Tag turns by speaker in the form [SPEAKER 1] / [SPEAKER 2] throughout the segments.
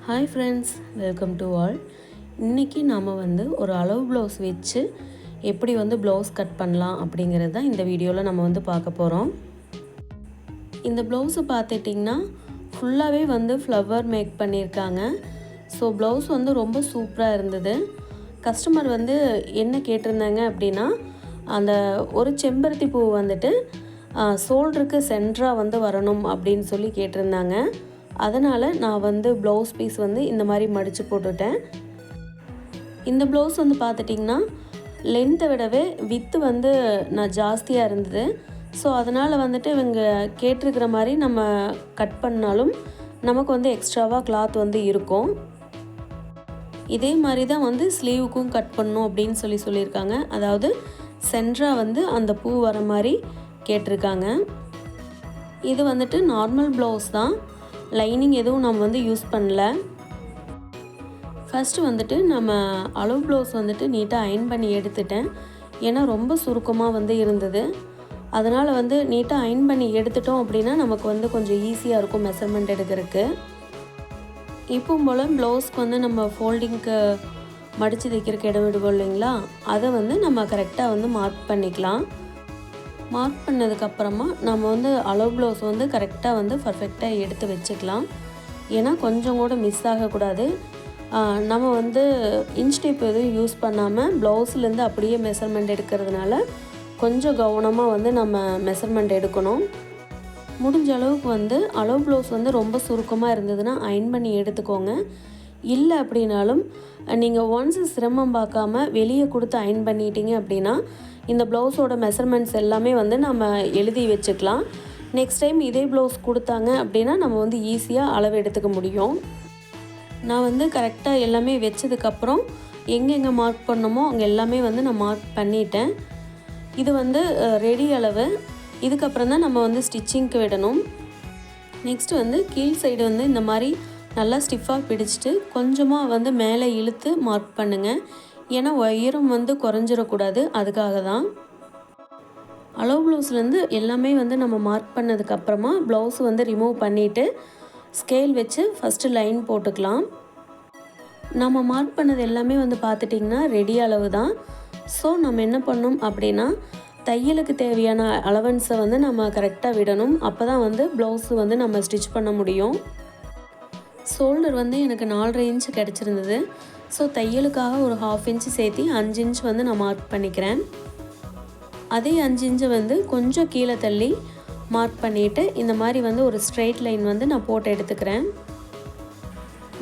[SPEAKER 1] Hi friends, welcome to all. இன்றைக்கி நாம் ஒரு அளவு ப்ளவுஸ் வச்சு எப்படி ப்ளவுஸ் கட் பண்ணலாம் அப்படிங்கிறது தான் இந்த வீடியோவில் நம்ம பார்க்க போகிறோம். இந்த ப்ளவுஸை பார்த்துட்டிங்கன்னா ஃபுல்லாகவே ஃப்ளவர் மேக் பண்ணியிருக்காங்க. ஸோ ப்ளவுஸ் ரொம்ப சூப்பராக இருந்தது. கஸ்டமர் என்ன கேட்டிருந்தாங்க அப்படின்னா, அந்த ஒரு செம்பருத்தி பூ ஷோல்டருக்கு சென்டராக வரணும் அப்படின்னு சொல்லி கேட்டிருந்தாங்க. அதனால் நான் ப்ளவுஸ் பீஸ் இந்த மாதிரி மடித்து போட்டுட்டேன். இந்த ப்ளவுஸ் பார்த்துட்டிங்கன்னா லென்த்தை விடவே வித்து நான் ஜாஸ்தியாக இருந்தது. ஸோ அதனால் இவங்க கேட்டிருக்கிற மாதிரி நம்ம கட் பண்ணாலும் நமக்கு எக்ஸ்ட்ராவாக கிளாத் இருக்கும். இதே மாதிரி தான் ஸ்லீவுக்கும் கட் பண்ணணும் அப்படின்னு சொல்லியிருக்காங்க. அதாவது சென்டராக அந்த பூ வர மாதிரி கேட்டிருக்காங்க. இது நார்மல் ப்ளவுஸ் தான், லைனிங் எதுவும் நம்ம யூஸ் பண்ணல. ஃபஸ்ட்டு நம்ம அளவு ப்ளவுஸ் நீட்டாக அயன் பண்ணி எடுத்துட்டேன். ஏன்னா ரொம்ப சுருக்கமாக இருந்தது. அதனால் நீட்டாக அயன் பண்ணி எடுத்துட்டோம் அப்படின்னா நமக்கு கொஞ்சம் ஈஸியாக இருக்கும் மெஷர்மெண்ட் எடுக்கிறதுக்கு. இப்போவும் போல் ப்ளவுஸ்க்கு நம்ம ஃபோல்டிங்க்கு மடித்து தைக்கிறதுக்கு இடம் விடுவோம் இல்லைங்களா, அதை நம்ம கரெக்டாக மார்க் பண்ணிக்கலாம். மார்க் பண்ணதுக்கப்புறமா நம்ம அளவு ப்ளவுஸ் கரெக்டாக பர்ஃபெக்டாக எடுத்து வச்சுக்கலாம். ஏன்னா கொஞ்சம் கூட மிஸ் ஆகக்கூடாது. நம்ம இன்ச் டேப் எதுவும் யூஸ் பண்ணாமல் ப்ளவுஸ்லேருந்து அப்படியே மெஷர்மெண்ட் எடுக்கிறதுனால கொஞ்சம் கவனமாக நம்ம மெஷர்மெண்ட் எடுக்கணும். முடிஞ்ச அளவுக்கு அளவு ப்ளவுஸ் ரொம்ப சுருக்கமாக இருந்ததுன்னா அயன் பண்ணி எடுத்துக்கோங்க. இல்லை அப்படின்னாலும் நீங்கள் ஒன்ஸ் சிரமம் பார்க்காம வெளியே கொடுத்து அயன் பண்ணிட்டீங்க அப்படின்னா இந்த ப்ளவுஸோட மெஷர்மெண்ட்ஸ் எல்லாமே நம்ம எழுதி வச்சுக்கலாம். நெக்ஸ்ட் டைம் இதே ப்ளவுஸ் கொடுத்தாங்க அப்படின்னா நம்ம ஈஸியாக அளவு எடுத்துக்க முடியும். நான் கரெக்டாக எல்லாமே வச்சதுக்கப்புறம் எங்கெங்கே மார்க் பண்ணணுமோ அங்கே எல்லாமே நான் மார்க் பண்ணிட்டேன். இது ரெடி அளவு. இதுக்கப்புறம் தான் நம்ம ஸ்டிச்சிங்க்கு விடணும். நெக்ஸ்ட்டு கீழ் சைடு இந்த மாதிரி நல்லா ஸ்டிஃபாக பிடிச்சிட்டு கொஞ்சமாக மேலே இழுத்து மார்க் பண்ணுங்கள். ஏன்னா உயரம் குறைஞ்சிடக்கூடாது, அதுக்காக தான். அளவு ப்ளவுஸ்லேருந்து எல்லாமே நம்ம மார்க் பண்ணதுக்கப்புறமா ப்ளவுஸ் ரிமூவ் பண்ணிவிட்டு ஸ்கேல் வச்சு ஃபஸ்ட்டு லைன் போட்டுக்கலாம். நம்ம மார்க் பண்ணது எல்லாமே பார்த்துட்டிங்கன்னா ரெடி அளவு தான். ஸோ நம்ம என்ன பண்ணணும் அப்படின்னா தையலுக்கு தேவையான அலவன்ஸை நம்ம கரெக்டாக விடணும். அப்போ தான் ப்ளவுஸு நம்ம ஸ்டிச் பண்ண முடியும். ஷோல்டர் எனக்கு 4.5 இன்ச் கிடச்சிருந்தது. ஸோ தையலுக்காக ஒரு 1/2 இன்ச்சு சேர்த்து 5 இன்ச் நான் மார்க் பண்ணிக்கிறேன். அதே 5 இன்ச்சை கொஞ்சம் கீழே தள்ளி மார்க் பண்ணிவிட்டு இந்த மாதிரி ஒரு ஸ்ட்ரெயிட் லைன் நான் போட்டு எடுத்துக்கிறேன்.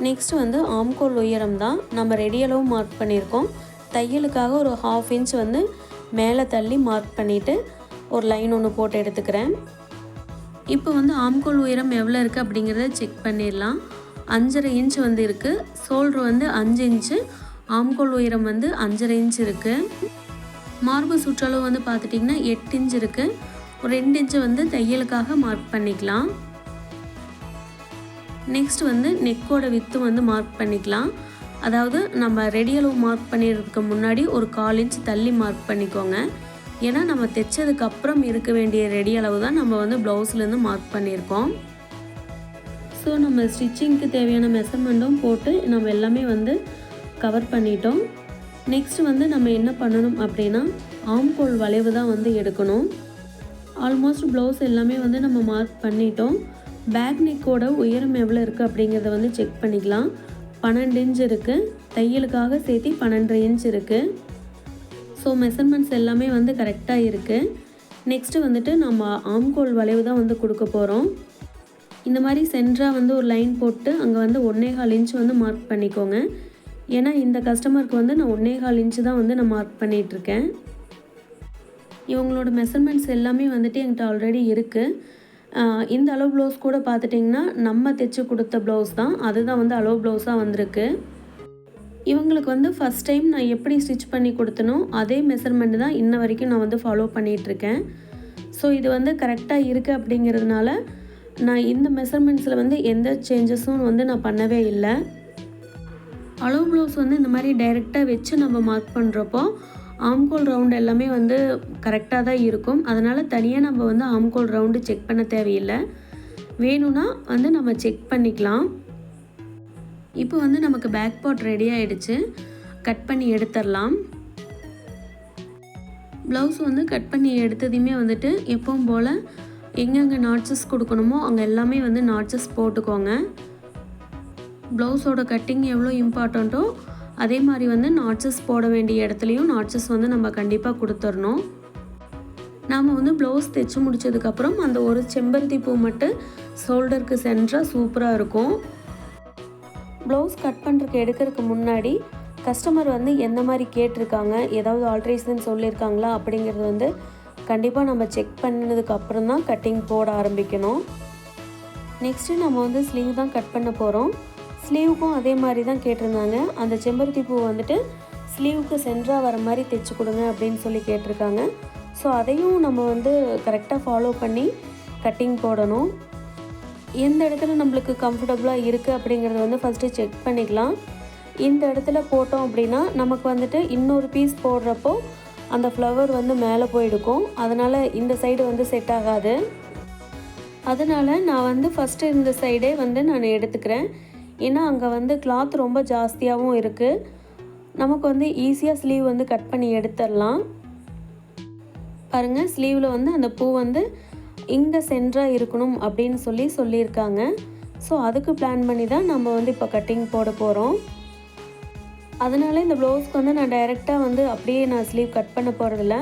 [SPEAKER 1] நெக்ஸ்ட்டு ஆம்கோல் உயரம் தான் நம்ம ரெடி அளவு மார்க் பண்ணியிருக்கோம். தையலுக்காக ஒரு 1/2 இன்ச் மேலே தள்ளி மார்க் பண்ணிவிட்டு ஒரு லைன் ஒன்று போட்டு எடுத்துக்கிறேன். இப்போ ஆம்கோல் உயரம் எவ்வளோ இருக்குது அப்படிங்கிறத செக் பண்ணிடலாம். 5.5 இன்ச் இருக்குது. ஷோல்டர் 5 இன்ச்சு, ஆம்கோல் உயரம் 5.5 இன்ச் இருக்குது. மார்பு சுற்றளவு பார்த்துட்டிங்கன்னா 8 இன்ச் இருக்குது. ஒரு 2 இன்ச்சு தையலுக்காக மார்க் பண்ணிக்கலாம். நெக்ஸ்ட் நெக்கோட வித்து மார்க் பண்ணிக்கலாம். அதாவது நம்ம ரெடி அளவு மார்க் பண்ணிடுறதுக்கு முன்னாடி ஒரு 1/4 இன்ச் தள்ளி மார்க் பண்ணிக்கோங்க. ஏன்னா நம்ம தைச்சதுக்கப்புறம் இருக்க வேண்டிய ரெடி அளவு தான் நம்ம ப்ளவுஸ்லேருந்து மார்க் பண்ணியிருக்கோம். ஸோ நம்ம ஸ்டிச்சிங்க்கு தேவையான மெஷர்மெண்ட்டும் போட்டு நம்ம எல்லாமே கவர் பண்ணிட்டோம். நெக்ஸ்ட்டு நம்ம என்ன பண்ணணும் அப்படின்னா ஆம்கோல் வளைவு தான் எடுக்கணும். ஆல்மோஸ்ட் ப்ளவுஸ் எல்லாமே நம்ம மார்க் பண்ணிட்டோம். பேக் நெக்கோட உயரம் எவ்வளோ இருக்குது அப்படிங்கிறத செக் பண்ணிக்கலாம். 12 இன்ச் இருக்குது. தையலுக்காக சேர்த்து 12.5 இன்ச் இருக்குது. ஸோ மெஷர்மெண்ட்ஸ் எல்லாமே கரெக்டாக இருக்குது. நெக்ஸ்ட்டு நம்ம ஆம்கோல் வளைவு தான் கொடுக்க போகிறோம். இந்த மாதிரி சென்டராக ஒரு லைன் போட்டு அங்கே 1.25 இன்ச் மார்க் பண்ணிக்கோங்க. ஏன்னா இந்த கஸ்டமருக்கு நான் 1.25 இன்ச்சு தான் நான் மார்க் பண்ணிகிட்ருக்கேன். இவங்களோட மெஷர்மெண்ட்ஸ் எல்லாமே என்கிட்ட ஆல்ரெடி இருக்குது. இந்த அளவு ப்ளவுஸ் கூட பார்த்துட்டிங்கன்னா நம்ம தைச்சி கொடுத்த ப்ளவுஸ் தான், அதுதான் அளவு ப்ளவுஸாக வந்திருக்கு. இவங்களுக்கு ஃபஸ்ட் டைம் நான் எப்படி ஸ்டிச் பண்ணி கொடுத்தனோ அதே மெஷர்மெண்ட் தான் இன்ன வரைக்கும் நான் ஃபாலோ பண்ணிகிட்ருக்கேன். ஸோ இது கரெக்டாக இருக்குது அப்படிங்கிறதுனால நான் இந்த மெஷர்மெண்ட்ஸில் எந்த சேஞ்சஸும் நான் பண்ணவே இல்லை. அளவு ப்ளவுஸ் இந்த மாதிரி டைரெக்டாக வச்சு நம்ம மார்க் பண்ணுறப்போ ஆம்கோல் ரவுண்டு எல்லாமே கரெக்டாக தான் இருக்கும். அதனால் தனியாக நம்ம ஆம்கோல் ரவுண்டு செக் பண்ண தேவையில்லை. வேணும்னா நம்ம செக் பண்ணிக்கலாம். இப்போ வந்து நமக்கு பேக் பார்ட் ரெடி ஆகிடுச்சு. கட் பண்ணி எடுத்துடலாம். ப்ளவுஸ் வந்து கட் பண்ணி எடுத்ததையுமே வந்துட்டு எப்பவும் போல் எங்கெங்கே நாட்சஸ் கொடுக்கணுமோ அங்கே எல்லாமே வந்து நாட்சஸ் போட்டுக்கோங்க. ப்ளவுஸோட கட்டிங் எவ்வளோ இம்பார்ட்டண்ட்டோ அதே மாதிரி வந்து நாட்சஸ் போட வேண்டிய இடத்துலையும் நாட்சஸ் வந்து நம்ம கண்டிப்பாக கொடுத்துடணும். நாம் வந்து ப்ளவுஸ் தைச்சி முடித்ததுக்கப்புறம் அந்த ஒரு செம்பருத்தி பூ மட்டும் ஷோல்டருக்கு சென்டராக சூப்பராக இருக்கும். ப்ளவுஸ் கட் பண்ணுறதுக்கு எடுக்கிறதுக்கு முன்னாடி கஸ்டமர் வந்து எந்த மாதிரி கேட்டிருக்காங்க, ஏதாவது ஆல்ட்ரேஷன் சொல்லியிருக்காங்களா அப்படிங்கிறது வந்து கண்டிப்பாக நம்ம செக் பண்ணதுக்கப்புறம் தான் கட்டிங் போட ஆரம்பிக்கணும். நெக்ஸ்ட்டு நம்ம வந்து ஸ்லீவ் தான் கட் பண்ண போகிறோம். ஸ்லீவுக்கும் அதே மாதிரி தான் கேட்டிருந்தாங்க. அந்த செம்பருத்தி பூ வந்துட்டு ஸ்லீவுக்கு சென்டராக வர மாதிரி தைச்சி கொடுங்க அப்படின்னு சொல்லி கேட்டிருக்காங்க. ஸோ அதையும் நம்ம வந்து கரெக்டாக ஃபாலோ பண்ணி கட்டிங் போடணும். எந்த இடத்துல நம்மளுக்கு கம்ஃபர்டபுளாக இருக்குது அப்படிங்கிறத வந்து ஃபஸ்ட்டு செக் பண்ணிக்கலாம். இந்த இடத்துல போட்டோம் அப்படின்னா நமக்கு வந்துட்டு இன்னொரு பீஸ் போடுறப்போ அந்த ஃப்ளவர் வந்து மேலே போயிடுக்கும். அதனால் இந்த சைடு வந்து செட் ஆகாது. அதனால் நான் வந்து ஃபஸ்ட்டு இந்த சைடே வந்து நான் எடுத்துக்கிறேன். ஏன்னா அங்கே வந்து கிளாத் ரொம்ப ஜாஸ்தியாகவும் இருக்குது. நமக்கு வந்து ஈஸியாக ஸ்லீவ் வந்து கட் பண்ணி எடுத்துடலாம். பாருங்கள், ஸ்லீவில் வந்து அந்த பூ வந்து இங்கே சென்டராக இருக்கணும் அப்படின்னு சொல்லியிருக்காங்க. ஸோ அதுக்கு பிளான் பண்ணி தான் நம்ம வந்து இப்போ கட்டிங் போட போகிறோம். அதனால் இந்த ப்ளவுஸ்க்கு வந்து நான் டைரெக்டாக வந்து அப்படியே நான் ஸ்லீவ் கட் பண்ண போகிறதில்ல.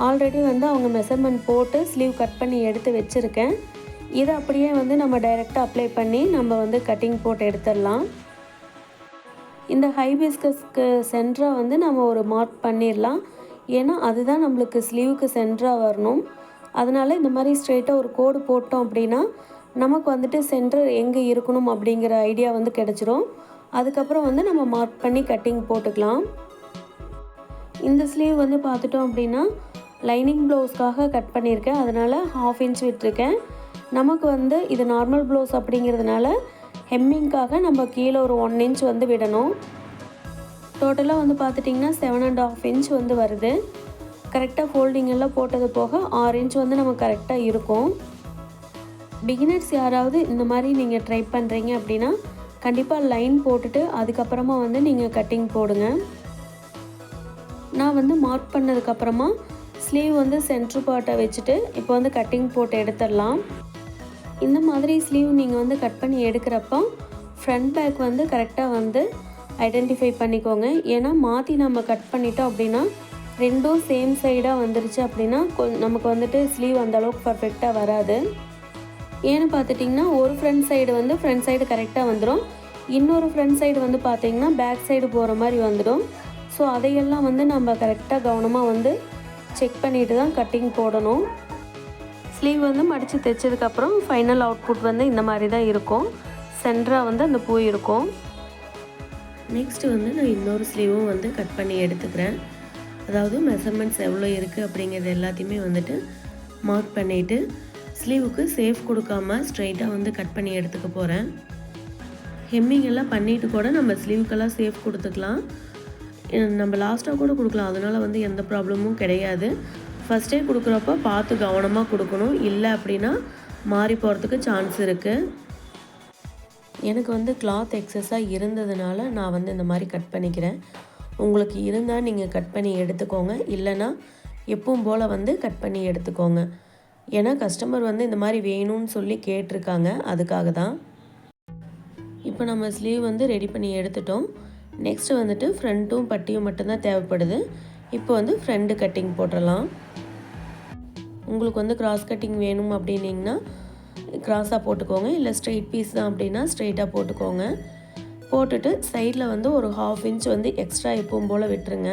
[SPEAKER 1] ஆல்ரெடி வந்து அவங்க மெஷர்மெண்ட் போட்டு ஸ்லீவ் கட் பண்ணி எடுத்து வச்சுருக்கேன். இதை அப்படியே வந்து நம்ம டைரெக்டாக அப்ளை பண்ணி நம்ம வந்து கட்டிங் போட்டு எடுத்துடலாம். இந்த ஹைபிஸ்கஸ்க்கு சென்டராக வந்து நம்ம ஒரு மார்க் பண்ணிடலாம். ஏன்னா அதுதான் நம்மளுக்கு ஸ்லீவுக்கு சென்டராக வரணும். அதனால் இந்த மாதிரி ஸ்ட்ரெயிட்டாக ஒரு கோடு போட்டோம் அப்படின்னா நமக்கு வந்துட்டு சென்டர் எங்கே இருக்கணும் அப்படிங்கிற ஐடியா வந்து கிடச்சிரும். அதுக்கப்புறம் வந்து நம்ம மார்க் பண்ணி கட்டிங் போட்டுக்கலாம். இந்த ஸ்லீவ் வந்து பார்த்துட்டோம் அப்படின்னா லைனிங் ப்ளவுஸ்க்காக கட் பண்ணியிருக்கேன். அதனால் 1/2 இன்ச் விட்டுருக்கேன். நமக்கு வந்து இது நார்மல் ப்ளவுஸ் அப்படிங்கிறதுனால ஹெம்மிங்காக நம்ம கீழே ஒரு 1 இன்ச் வந்து விடணும். டோட்டலாக வந்து பார்த்துட்டிங்கன்னா 7.5 இன்ச் வந்து வருது. கரெக்டாக ஃபோல்டிங் எல்லாம் போட்டது போக 6 இன்ச் வந்து நமக்கு கரெக்டாக இருக்கும். பிகினர்ஸ் யாராவது இந்த மாதிரி நீங்கள் ட்ரை பண்ணுறீங்க அப்படின்னா கண்டிப்பாக லைன் போட்டுட்டு அதுக்கப்புறமா வந்து நீங்கள் கட்டிங் போடுங்க. நான் வந்து மார்க் பண்ணதுக்கப்புறமா ஸ்லீவ் வந்து சென்ட்ரு பார்ட்டை வச்சுட்டு இப்போ வந்து கட்டிங் போட்டு எடுத்துடலாம். இந்த மாதிரி ஸ்லீவ் நீங்கள் வந்து கட் பண்ணி எடுக்கிறப்போ ஃப்ரண்ட் பேக் வந்து கரெக்டாக வந்து ஐடென்டிஃபை பண்ணிக்கோங்க. ஏன்னா மாற்றி நம்ம கட் பண்ணிட்டோம் அப்படின்னா ரெண்டும் சேம் சைடாக வந்துருச்சு அப்படின்னா நமக்கு வந்துட்டு ஸ்லீவ் அந்தளவுக்கு பர்ஃபெக்டாக வராது. ஏன்னு பார்த்துட்டிங்கன்னா ஒரு ஃப்ரண்ட் சைடு கரெக்டாக வந்துடும். இன்னொரு ஃப்ரண்ட் சைடு வந்து பார்த்திங்கன்னா பேக் சைடு போகிற மாதிரி வந்துடும். ஸோ அதையெல்லாம் வந்து நம்ம கரெக்டாக கவனமாக வந்து செக் பண்ணிவிட்டு தான் கட்டிங் போடணும். ஸ்லீவ் வந்து மடித்து தைச்சதுக்கப்புறம் ஃபைனல் அவுட்புட் வந்து இந்த மாதிரி தான் இருக்கும். சென்டராக வந்து அந்த பூ இருக்கும். நெக்ஸ்ட்டு வந்து நான் இன்னொரு ஸ்லீவும் வந்து கட் பண்ணி எடுத்துக்கிறேன். அதாவது மெஷர்மெண்ட்ஸ் எவ்வளோ இருக்குது அப்படிங்கிறது எல்லாத்தையுமே வந்துட்டு மார்க் பண்ணிவிட்டு ஸ்லீவுக்கு சேஃப் கொடுக்காமல் ஸ்ட்ரைட்டாக வந்து கட் பண்ணி எடுத்துக்க போகிறேன். ஹெம்மிங் எல்லாம் பண்ணிவிட்டு கூட நம்ம ஸ்லீவுக்கெல்லாம் சேஃப் கொடுத்துக்கலாம். நம்ம லாஸ்ட்டாக கூட கொடுக்கலாம். அதனால் வந்து எந்த ப்ராப்ளமும் கிடையாது. ஃபஸ்ட்டே கொடுக்குறப்ப பார்த்து கவனமாக கொடுக்கணும். இல்லை அப்படின்னா மாறி போகிறதுக்கு சான்ஸ் இருக்குது. எனக்கு வந்து கிளாத் எக்ஸஸாக இருந்ததுனால நான் வந்து இந்த மாதிரி கட் பண்ணிக்கிறேன். உங்களுக்கு இருந்தால் நீங்கள் கட் பண்ணி எடுத்துக்கோங்க. இல்லைன்னா எப்பவும் போல் வந்து கட் பண்ணி எடுத்துக்கோங்க. ஏன்னா கஸ்டமர் வந்து இந்த மாதிரி வேணும்னு சொல்லி கேட்டிருக்காங்க. அதுக்காக தான். இப்போ நம்ம ஸ்லீவ் வந்து ரெடி பண்ணி எடுத்துட்டோம். நெக்ஸ்ட்டு வந்துட்டு ஃப்ரண்ட்டும் பட்டியும் மட்டும்தான் தேவைப்படுது. இப்போ வந்து ஃப்ரண்ட் கட்டிங் போட்டுடலாம். உங்களுக்கு வந்து கிராஸ் கட்டிங் வேணும் அப்படின்னிங்கன்னா கிராஸாக போட்டுக்கோங்க. இல்லை ஸ்ட்ரெயிட் பீஸ் தான் அப்படின்னா ஸ்ட்ரெயிட்டாக போட்டுக்கோங்க. போட்டுட்டு சைடில் வந்து ஒரு 1/2 இன்ச் வந்து எக்ஸ்ட்ரா எப்பவும் போல் விட்டுருங்க.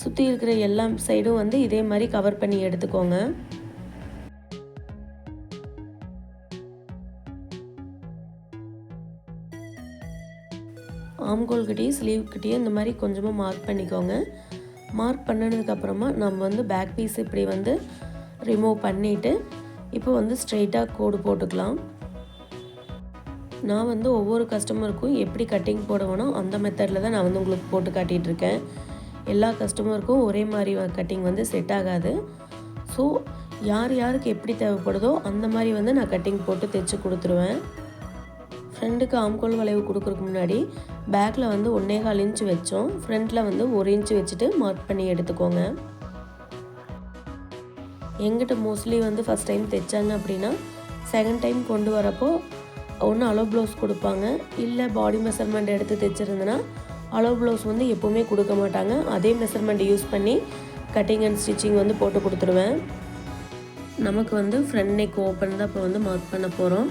[SPEAKER 1] சுற்றி இருக்கிற எல்லா சைடும் வந்து இதே மாதிரி கவர் பண்ணி எடுத்துக்கோங்க. ஆம்கோல் கிட்டேயும் ஸ்லீவ் கிட்டேயும் இந்த மாதிரி கொஞ்சமாக மார்க் பண்ணிக்கோங்க. மார்க் பண்ணதுக்கப்புறமா நம்ம வந்து பேக் பீஸ் இப்படி வந்து ரிமூவ் பண்ணிவிட்டு இப்போ வந்து ஸ்ட்ரெயிட்டாக கோடு போட்டுக்கலாம். நான் வந்து ஒவ்வொரு கஸ்டமருக்கும் எப்படி கட்டிங் போடுவேனோ அந்த மெத்தடில் தான் நான் வந்து உங்களுக்கு போட்டு காட்டிகிட்ருக்கேன். எல்லா கஸ்டமருக்கும் ஒரே மாதிரி கட்டிங் வந்து செட் ஆகாது. ஸோ யாருக்கு எப்படி தேவைப்படுதோ அந்த மாதிரி வந்து நான் கட்டிங் போட்டு தைச்சி கொடுத்துருவேன். ஃப்ரெண்டுக்கு ஆம்கோல் வளைவு கொடுக்குறதுக்கு முன்னாடி பேக்கில் வந்து 1.25 இன்ச் வச்சோம். ஃப்ரண்ட்டில் வந்து 1 இன்ச் வச்சுட்டு மார்க் பண்ணி எடுத்துக்கோங்க. எங்கிட்ட மோஸ்ட்லி வந்து ஃபஸ்ட் டைம் தைச்சாங்க அப்படின்னா செகண்ட் டைம் கொண்டு வரப்போ ஒன்று அளவு ப்ளவுஸ் கொடுப்பாங்க, இல்லை பாடி மெஷர்மெண்ட் எடுத்து தைச்சிருந்தேன்னா அளவு ப்ளவுஸ் வந்து எப்போவுமே கொடுக்க மாட்டாங்க. அதே மெஷர்மெண்ட் யூஸ் பண்ணி கட்டிங் அண்ட் ஸ்டிச்சிங் வந்து போட்டு கொடுத்துருவேன். நமக்கு வந்து ஃப்ரண்ட் நெக் ஓப்பன் தான் இப்போ வந்து மார்க் பண்ண போகிறோம்.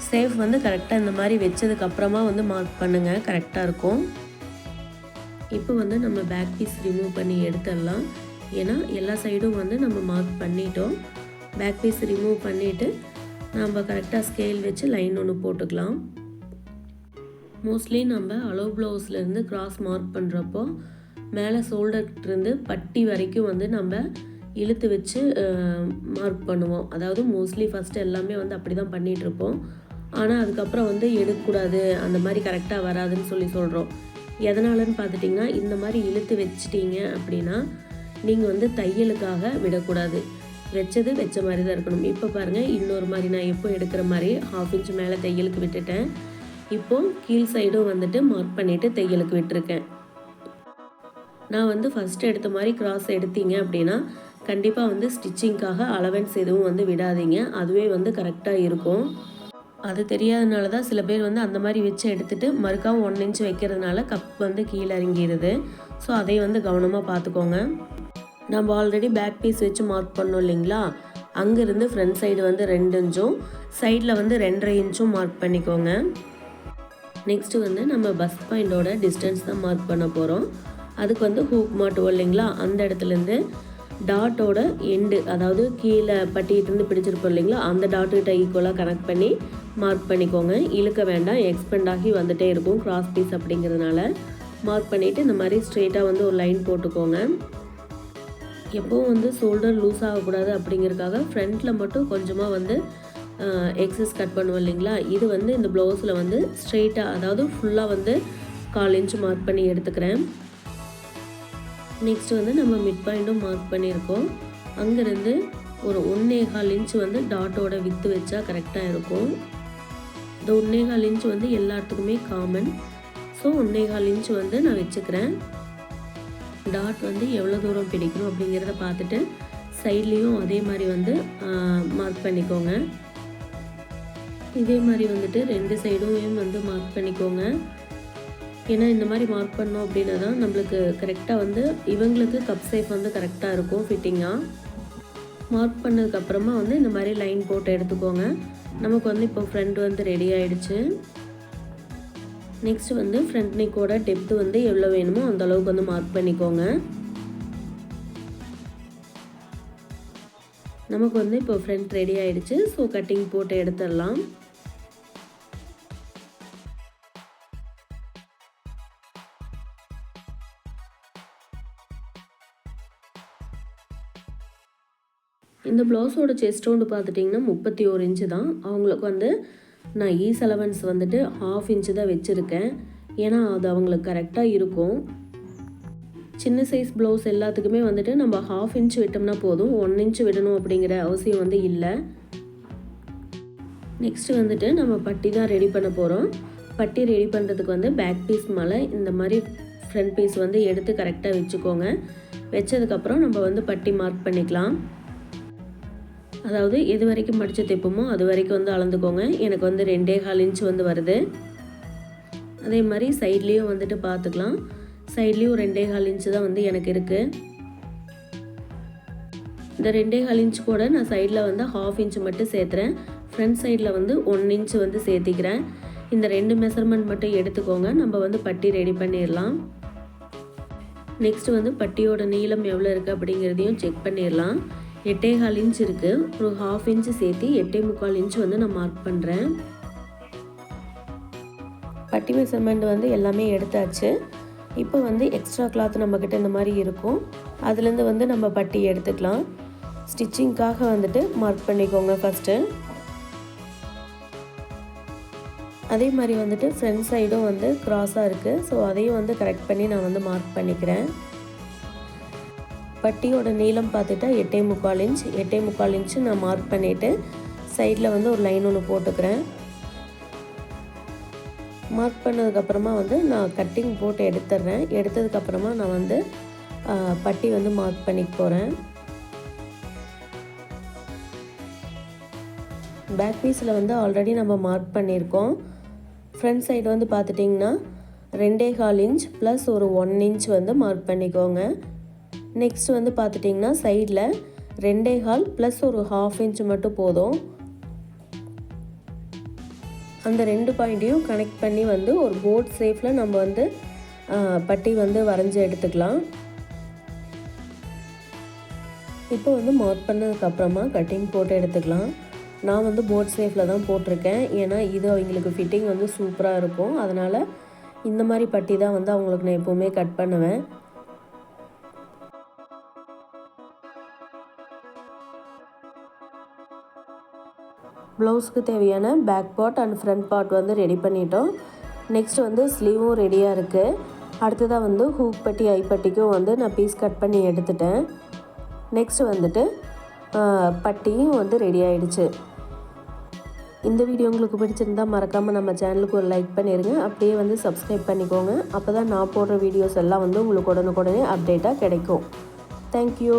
[SPEAKER 1] சேஃப் வந்து கரெக்டாக இந்த மாதிரி வச்சதுக்கப்புறமா வந்து மார்க் பண்ணுங்கள், கரெக்டாக இருக்கும். இப்போ வந்து நம்ம பேக் பீஸ் ரிமூவ் பண்ணி எடுத்துடலாம். ஏன்னா எல்லா சைடும் வந்து நம்ம மார்க் பண்ணிட்டோம். பேக் பீஸ் ரிமூவ் பண்ணிவிட்டு நம்ம கரெக்டாக ஸ்கேல் வச்சு லைன் ஒன்று போட்டுக்கலாம். மோஸ்ட்லி நம்ம அளவு ப்ளவுஸ்லேருந்து கிராஸ் மார்க் பண்ணுறப்போ மேலே ஷோல்டர்லேருந்து பட்டி வரைக்கும் வந்து நம்ம இழுத்து வச்சு மார்க் பண்ணுவோம். அதாவது மோஸ்ட்லி ஃபஸ்ட்டு எல்லாமே வந்து அப்படி தான் பண்ணிகிட்ருப்போம். ஆனால் அதுக்கப்புறம் வந்து எடுக்கக்கூடாது, அந்த மாதிரி கரெக்டாக வராதுன்னு சொல்கிறோம். எதனாலன்னு பார்த்துட்டிங்கன்னா, இந்த மாதிரி இழுத்து வச்சிட்டிங்க அப்படின்னா நீங்கள் வந்து தையலுக்காக விடக்கூடாது. வச்சது வச்ச மாதிரி தான் இருக்கணும். இப்போ பாருங்கள், இன்னொரு மாதிரி நான் எப்போ எடுக்கிற மாதிரி 1/2 இன்ச் மேலே தையலுக்கு விட்டுட்டேன். இப்போது கீழ் சைடும் வந்துட்டு மார்க் பண்ணிவிட்டு தையலுக்கு விட்டுருக்கேன். நான் வந்து ஃபஸ்ட்டு எடுத்த மாதிரி கிராஸ் எடுத்தீங்க அப்படின்னா கண்டிப்பாக வந்து ஸ்டிச்சிங்க்காக அலவன்ஸ் எதுவும் வந்து விடாதீங்க. அதுவே வந்து கரெக்டாக இருக்கும். அது தெரியாதனால தான் சில பேர் வந்து அந்த மாதிரி வச்சு எடுத்துகிட்டு மறுக்காம 1 இன்ச் வைக்கிறதுனால கப் வந்து கீழே இறங்கிடுது. ஸோ அதை வந்து கவனமாக பார்த்துக்கோங்க. நம்ம ஆல்ரெடி பேக் பீஸ் வச்சு மார்க் பண்ணோம் இல்லைங்களா, அங்கேருந்து ஃப்ரண்ட் சைடு வந்து 2 இன்ச்சும் சைடில் வந்து 2.5 இன்ச்சும் மார்க் பண்ணிக்கோங்க. நெக்ஸ்ட்டு வந்து நம்ம பஸ் பாயிண்டோட டிஸ்டன்ஸ் தான் மார்க் பண்ண போகிறோம். அதுக்கு வந்து ஹூக் மாட்டுவோம் இல்லைங்களா, அந்த இடத்துலேருந்து டாட்டோட எண்டு, அதாவது கீழே பட்டிகிட்டேருந்து பிடிச்சிருப்போம் இல்லைங்களா, அந்த டாட்டுகிட்ட ஈக்குவலாக கனெக்ட் பண்ணி மார்க் பண்ணிக்கோங்க. இழுக்க வேண்டாம், எக்ஸ்பெண்ட் ஆகி வந்துகிட்டே இருக்கும் கிராஸ் பீஸ் அப்படிங்கிறதுனால. மார்க் பண்ணிவிட்டு இந்த மாதிரி ஸ்ட்ரெயிட்டாக வந்து ஒரு லைன் போட்டுக்கோங்க. எப்போவும் வந்து ஷோல்டர் லூஸ் ஆகக்கூடாது அப்படிங்கிறதுக்காக ஃப்ரண்ட்டில் மட்டும் கொஞ்சமாக வந்து எக்ஸஸ் கட் பண்ணுவோம் இல்லைங்களா, இது வந்து இந்த ப்ளவுஸில் வந்து ஸ்ட்ரெயிட்டாக, அதாவது ஃபுல்லாக வந்து 1/4 இன்ச் மார்க் பண்ணி எடுத்துக்கிறேன். நெக்ஸ்ட் வந்து நம்ம மிட் பாயிண்ட்டும் மார்க் பண்ணியிருக்கோம். அங்கேருந்து ஒரு 1.25 இன்ச் வந்து டாட்டோட வித்து வச்சா கரெக்டாக இருக்கும். இந்த 1.25 இன்ச் வந்து எல்லாத்துக்குமே காமன். ஸோ 1.25 இன்ச் வந்து நான் வச்சுக்கிறேன். டாட் வந்து எவ்வளோ தூரம் பிடிக்கணும் அப்படிங்கிறத பார்த்துட்டு சைட்லேயும் அதே மாதிரி வந்து மார்க் பண்ணிக்கோங்க. இதே மாதிரி வந்துட்டு 2 சைடும் வந்து மார்க் பண்ணிக்கோங்க. ஏன்னா இந்த மாதிரி மார்க் பண்ணோம் அப்படின்னா தான் நம்மளுக்கு கரெக்டாக வந்து இவங்களுக்கு கப் சேஃப் வந்து கரெக்டாக இருக்கும் ஃபிட்டிங்காக. மார்க் பண்ணதுக்கப்புறமா வந்து இந்த மாதிரி லைன் போட்டு எடுத்துக்கோங்க. நமக்கு வந்து இப்போ ஃப்ரண்ட் வந்து ரெடி ஆகிடுச்சு. நெக்ஸ்ட் வந்து ஃப்ரண்ட் நெக்கோட டெப்த்து வந்து எவ்வளோ வேணுமோ அந்த அளவுக்கு வந்து மார்க் பண்ணிக்கோங்க. நமக்கு வந்து இப்போ ஃப்ரண்ட் ரெடி ஆகிடுச்சு. ஸோ கட்டிங் போட்டு எடுத்துடலாம். இந்த ப்ளவுஸோட செஸ்ட் ரவுண்டு பார்த்துட்டிங்கன்னா 31 இன்ச்சு தான். அவங்களுக்கு வந்து நான் ஈஸ் அலவன்ஸ் வந்துட்டு 1/2 இன்ச்சு தான் வச்சுருக்கேன். ஏன்னா அது அவங்களுக்கு கரெக்டாக இருக்கும். சின்ன சைஸ் ப்ளவுஸ் எல்லாத்துக்குமே வந்துட்டு நம்ம 1/2 இன்ச் விட்டோம்னா போதும், 1 இன்ச் விடணும் அப்படிங்கிற அவசியம் வந்து இல்லை. நெக்ஸ்ட்டு வந்துட்டு நம்ம பட்டி தான் ரெடி பண்ண போகிறோம். பட்டி ரெடி பண்ணுறதுக்கு வந்து பேக் பீஸ் மேலே இந்த மாதிரி ஃப்ரண்ட் பீஸ் வந்து எடுத்து கரெக்டாக வச்சுக்கோங்க. வச்சதுக்கப்புறம் நம்ம வந்து பட்டி மார்க் பண்ணிக்கலாம். அதாவது எது வரைக்கும் மடித்து தைப்போமோ அது வரைக்கும் வந்து அளந்துக்கோங்க. எனக்கு வந்து 2.25 இன்ச் வந்து வருது. அதே மாதிரி சைட்லேயும் வந்துட்டு பார்த்துக்கலாம். சைட்லேயும் 2.25 இன்ச்சு தான் வந்து எனக்கு இருக்குது. இந்த 2.25 இன்ச் கூட நான் சைடில் வந்து 1/2 இன்ச் மட்டும் சேர்த்துறேன். ஃப்ரண்ட் சைடில் வந்து 1 இன்ச் வந்து சேர்த்திக்கிறேன். இந்த 2 மெஷர்மெண்ட் மட்டும் எடுத்துக்கோங்க. நம்ம வந்து பட்டி ரெடி பண்ணிடலாம். நெக்ஸ்ட் வந்து பட்டியோட நீளம் எவ்வளோ இருக்குது அப்படிங்கிறதையும் செக் பண்ணிடலாம். 8.25 இன்ச் இருக்குது. ஒரு 1/2 இன்ச்சு சேர்த்து 8.25 இன்ச் வந்து நான் மார்க் பண்ணுறேன். பட்டி மெஷர்மெண்ட் வந்து எல்லாமே எடுத்தாச்சு. இப்போ வந்து எக்ஸ்ட்ரா கிளாத் நம்மக்கிட்ட இந்த மாதிரி இருக்கும். அதுலேருந்து வந்து நம்ம பட்டி எடுத்துக்கலாம். ஸ்டிச்சிங்க்காக வந்துட்டு மார்க் பண்ணிக்கோங்க ஃபஸ்ட்டு. அதே மாதிரி வந்துட்டு ஃப்ரண்ட் சைடும் வந்து க்ராஸாக இருக்குது. ஸோ அதையும் வந்து கரெக்ட் பண்ணி நான் வந்து மார்க் பண்ணிக்கிறேன். பட்டியோட நீளம் பார்த்துட்டா 8.25 இன்ச். 8.25 இன்ச்சு நான் மார்க் பண்ணிவிட்டு சைடில் வந்து ஒரு லைன் ஒன்று போட்டுக்கிறேன். மார்க் பண்ணதுக்கப்புறமா வந்து நான் கட்டிங் போட்டு எடுத்துடுறேன். எடுத்ததுக்கப்புறமா நான் வந்து பட்டி வந்து மார்க் பண்ணிக்க போகிறேன். பேக் பீஸில் வந்து ஆல்ரெடி நம்ம மார்க் பண்ணியிருக்கோம். ஃப்ரண்ட் சைடு வந்து பார்த்துட்டிங்கன்னா 2.25 இன்ச் ப்ளஸ் ஒரு 1 இன்ச் வந்து மார்க் பண்ணிக்கோங்க. நெக்ஸ்ட் வந்து பார்த்துட்டிங்கன்னா சைடில் 2.25 ப்ளஸ் ஒரு 1/2 இன்ச் மட்டும் போதும். அந்த 2 பாயிண்ட்டையும் கனெக்ட் பண்ணி வந்து ஒரு போட் ஷேப்பில் நம்ம வந்து பட்டி வந்து வரைஞ்சி எடுத்துக்கலாம். இப்போ வந்து மார்க் பண்ணதுக்கப்புறமா கட்டிங் போட்டு எடுத்துக்கலாம். நான் வந்து போட் ஷேப்பில் தான் போட்டிருக்கேன். ஏன்னா இது அவங்களுக்கு ஃபிட்டிங் வந்து சூப்பராக இருக்கும். அதனால் இந்த மாதிரி பட்டி தான் வந்து அவங்களுக்கு நான் எப்போவுமே கட் பண்ணுவேன். ப்ளவுஸ்க்கு தேவையான back part and front part வந்து ரெடி பண்ணிட்டோம். நெக்ஸ்ட் வந்து ஸ்லீவும் ரெடியாக இருக்குது. அடுத்ததாக வந்து ஹூக் பட்டி ஐப்பட்டிக்கும் வந்து நான் பீஸ் கட் பண்ணி எடுத்துட்டேன். நெக்ஸ்ட் வந்துட்டு பட்டியும் வந்து ரெடி ஆகிடுச்சு. இந்த வீடியோ உங்களுக்கு பிடிச்சிருந்தால் மறக்காமல் நம்ம சேனலுக்கு ஒரு லைக் பண்ணிடுங்க. அப்படியே வந்து சப்ஸ்கிரைப் பண்ணிக்கோங்க. அப்போ தான் நான் போடுற வீடியோஸ் எல்லாம் வந்து உங்களுக்கு உடனுக்குடனே அப்டேட்டாக கிடைக்கும். தேங்க்யூ.